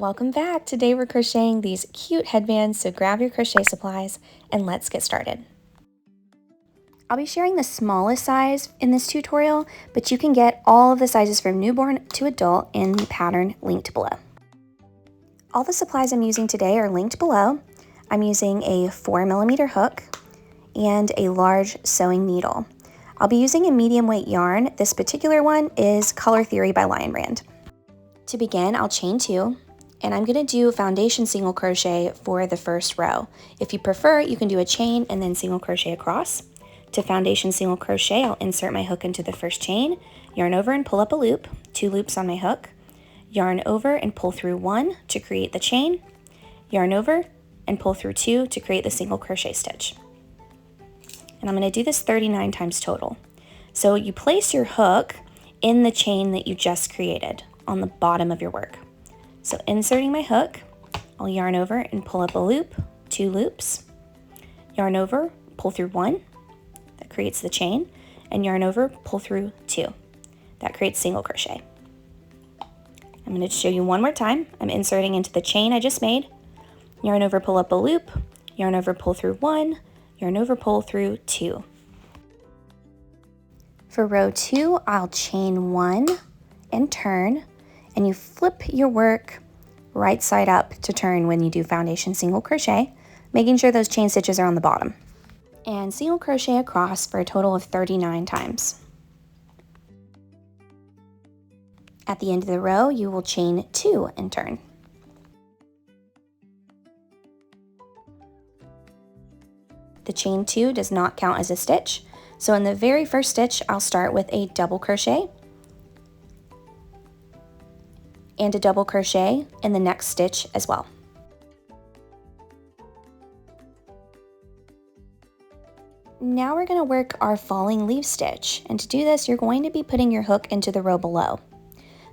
Welcome back. Today we're crocheting these cute headbands, so grab your crochet supplies and let's get started. I'll be sharing the smallest size in this tutorial, but you can get all of the sizes from newborn to adult in the pattern linked below. All the supplies I'm using today are linked below. I'm using a 4mm hook and a large sewing needle. I'll be using a medium weight yarn. This particular one is Color Theory by Lion Brand. To begin, I'll chain 2, and I'm going to do foundation single crochet for the first row. If you prefer, you can do a chain and then single crochet across. To foundation single crochet, I'll insert my hook into the first chain, yarn over and pull up a loop, 2 loops on my hook, yarn over and pull through 1 to create the chain, yarn over and pull through 2 to create the single crochet stitch. And I'm going to do this 39 times total. So you place your hook in the chain that you just created on the bottom of your work. So inserting my hook, I'll yarn over and pull up a loop, 2 loops, yarn over, pull through 1, that creates the chain, and yarn over, pull through 2, that creates single crochet. I'm going to show you one more time. I'm inserting into the chain I just made, yarn over, pull up a loop, yarn over, pull through 1, yarn over, pull through 2. For row 2, I'll chain 1 and turn, and you flip your work right side up to turn when you do foundation single crochet, making sure those chain stitches are on the bottom. And single crochet across for a total of 39 times. At the end of the row, you will chain 2 and turn. The chain 2 does not count as a stitch, so in the very first stitch, I'll start with a double crochet and a double crochet in the next stitch as well. Now we're going to work our falling leaf stitch, and to do this, you're going to be putting your hook into the row below.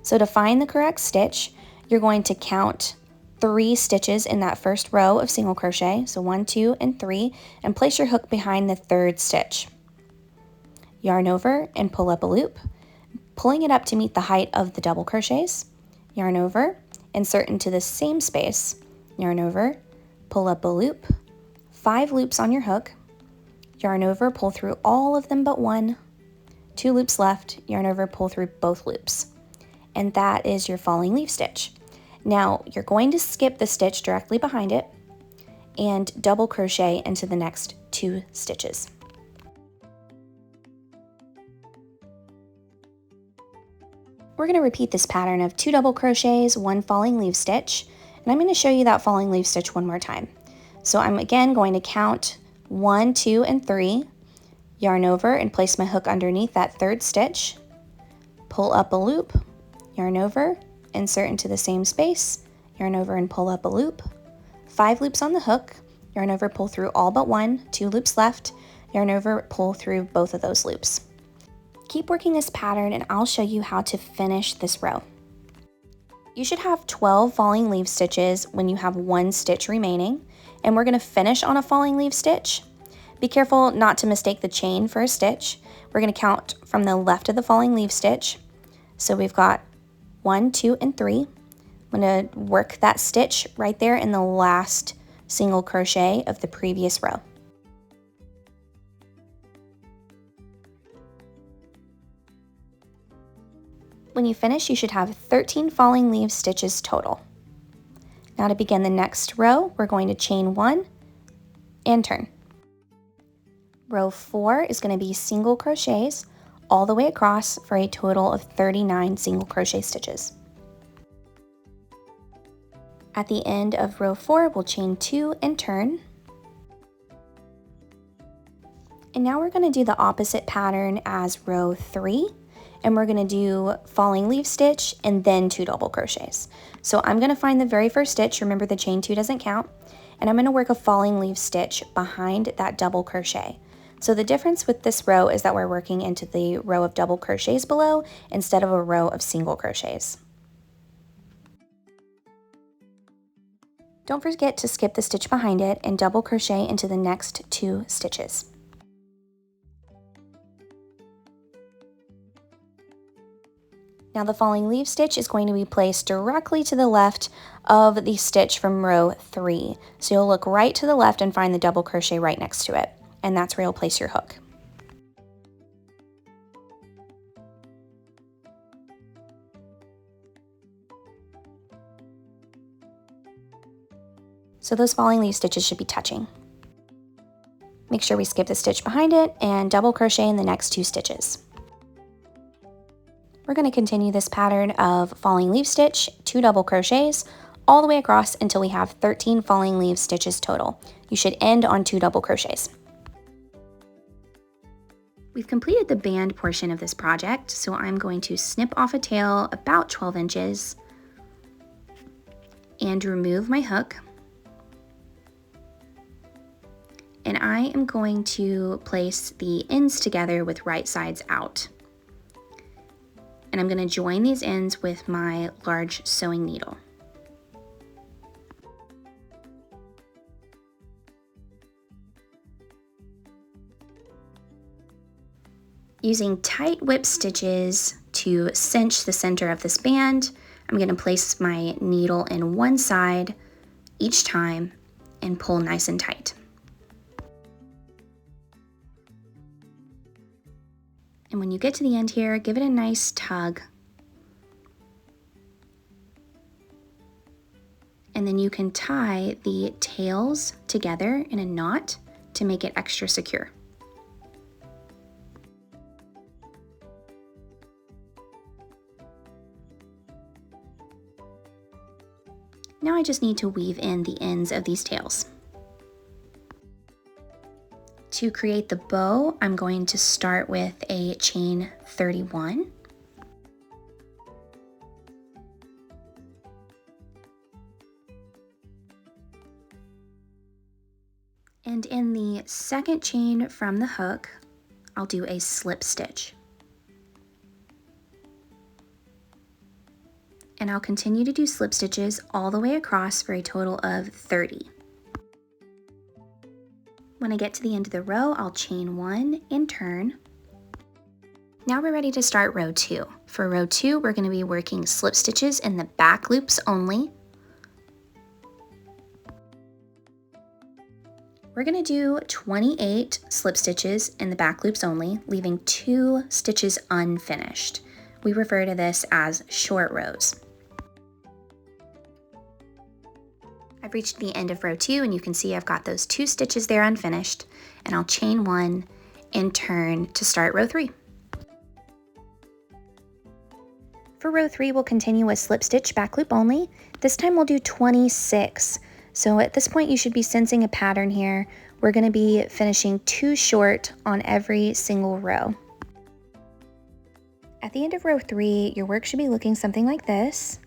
So to find the correct stitch, you're going to count 3 stitches in that first row of single crochet, so 1, 2, and 3, and place your hook behind the 3rd stitch. Yarn over and pull up a loop, pulling it up to meet the height of the double crochets. Yarn over, insert into the same space, yarn over, pull up a loop, 5 loops on your hook, yarn over, pull through all of them but 1, 2 loops left, yarn over, pull through both loops. And that is your falling leaf stitch. Now you're going to skip the stitch directly behind it and double crochet into the next 2 stitches. We're going to repeat this pattern of 2 double crochets, 1 falling leaf stitch, and I'm going to show you that falling leaf stitch one more time. So I'm again going to count 1, 2, and 3, yarn over and place my hook underneath that 3rd stitch, pull up a loop, yarn over, insert into the same space, yarn over and pull up a loop, 5 loops on the hook, yarn over, pull through all but 1, 2 loops left, yarn over, pull through both of those loops. Keep working this pattern and I'll show you how to finish this row. You should have 12 falling leaf stitches when you have 1 stitch remaining, and we're going to finish on a falling leaf stitch. Be careful not to mistake the chain for a stitch. We're going to count from the left of the falling leaf stitch. So we've got 1, 2, and 3. I'm going to work that stitch right there in the last single crochet of the previous row. When you finish, you should have 13 falling leaf stitches total. Now to begin the next row, we're going to chain 1 and turn. Row 4 is going to be single crochets all the way across for a total of 39 single crochet stitches. At the end of row 4, we'll chain 2 and turn. And now we're going to do the opposite pattern as row 3. And we're going to do falling leaf stitch and then 2 double crochets. So I'm going to find the very first stitch, remember the chain 2 doesn't count, and I'm going to work a falling leaf stitch behind that double crochet. So the difference with this row is that we're working into the row of double crochets below instead of a row of single crochets. Don't forget to skip the stitch behind it and double crochet into the next 2 stitches. Now the falling leaf stitch is going to be placed directly to the left of the stitch from row 3. So you'll look right to the left and find the double crochet right next to it. And that's where you'll place your hook. So those falling leaf stitches should be touching. Make sure we skip the stitch behind it and double crochet in the next 2 stitches. We're going to continue this pattern of falling leaf stitch, 2 double crochets, all the way across until we have 13 falling leaf stitches total. You should end on 2 double crochets. We've completed the band portion of this project, so I'm going to snip off a tail about 12 inches and remove my hook. And I am going to place the ends together with right sides out. And I'm going to join these ends with my large sewing needle. Using tight whip stitches to cinch the center of this band, I'm going to place my needle in one side each time and pull nice and tight. And when you get to the end here, give it a nice tug. And then you can tie the tails together in a knot to make it extra secure. Now I just need to weave in the ends of these tails. To create the bow, I'm going to start with a chain 31. And in the second chain from the hook, I'll do a slip stitch. And I'll continue to do slip stitches all the way across for a total of 30. When I get to the end of the row, I'll chain 1 and turn. Now we're ready to start row 2. For row 2, we're going to be working slip stitches in the back loops only. We're going to do 28 slip stitches in the back loops only, leaving 2 stitches unfinished. We refer to this as short rows. I've reached the end of row 2 and you can see I've got those 2 stitches there unfinished, and I'll chain 1 and turn to start row 3. For row 3, we'll continue with slip stitch back loop only. This time we'll do 26. So at this point you should be sensing a pattern here. We're going to be finishing 2 short on every single row. At the end of row 3, your work should be looking something like this.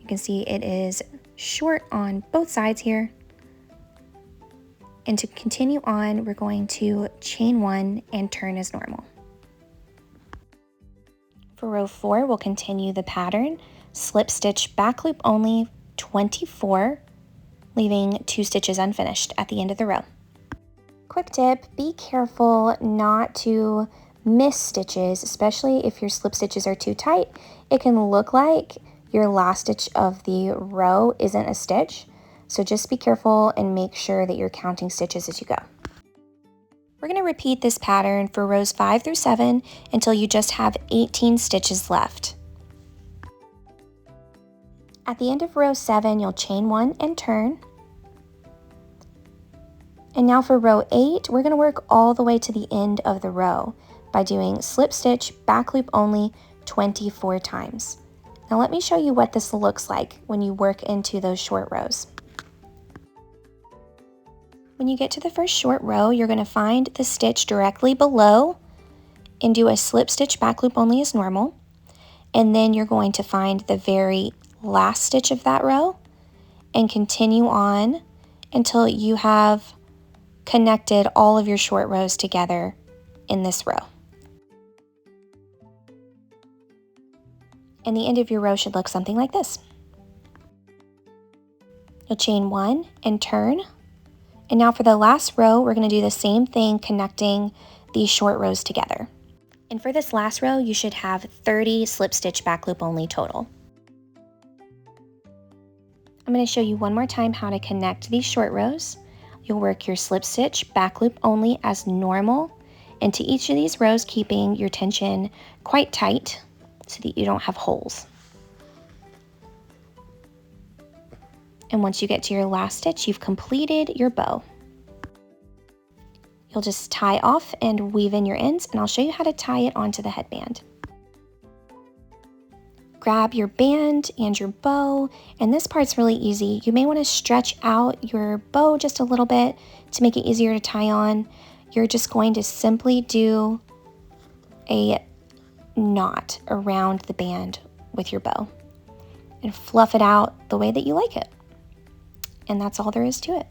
You can see it is short on both sides here. And to continue on, we're going to chain 1 and turn as normal. For row 4, we'll continue the pattern, slip stitch back loop only, 24, leaving 2 stitches unfinished at the end of the row. Quick tip, be careful not to miss stitches, especially if your slip stitches are too tight. It can look like your last stitch of the row isn't a stitch, so just be careful and make sure that you're counting stitches as you go. We're going to repeat this pattern for rows 5 through 7 until you just have 18 stitches left. At the end of row 7, you'll chain 1 and turn. And now for row 8, we're going to work all the way to the end of the row by doing slip stitch back loop only 24 times. Now let me show you what this looks like when you work into those short rows. When you get to the first short row, you're going to find the stitch directly below and do a slip stitch back loop only as normal. And then you're going to find the very last stitch of that row and continue on until you have connected all of your short rows together in this row. And the end of your row should look something like this. You'll chain 1 and turn. And now for the last row, we're going to do the same thing, connecting these short rows together. And for this last row, you should have 30 slip stitch back loop only total. I'm going to show you one more time how to connect these short rows. You'll work your slip stitch back loop only as normal into each of these rows, keeping your tension quite tight so that you don't have holes. And once you get to your last stitch, you've completed your bow. You'll just tie off and weave in your ends, and I'll show you how to tie it onto the headband. Grab your band and your bow, and this part's really easy. You may want to stretch out your bow just a little bit to make it easier to tie on. You're just going to simply do a knot around the band with your bow and fluff it out the way that you like it. And that's all there is to it.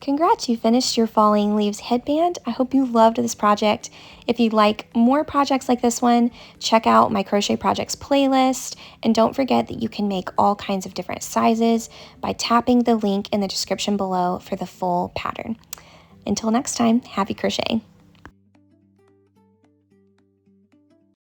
Congrats, you finished your falling leaves headband. I hope you loved this project. If you'd like more projects like this one, check out my crochet projects playlist, and don't forget that you can make all kinds of different sizes by tapping the link in the description below for the full pattern. Until next time, happy crocheting.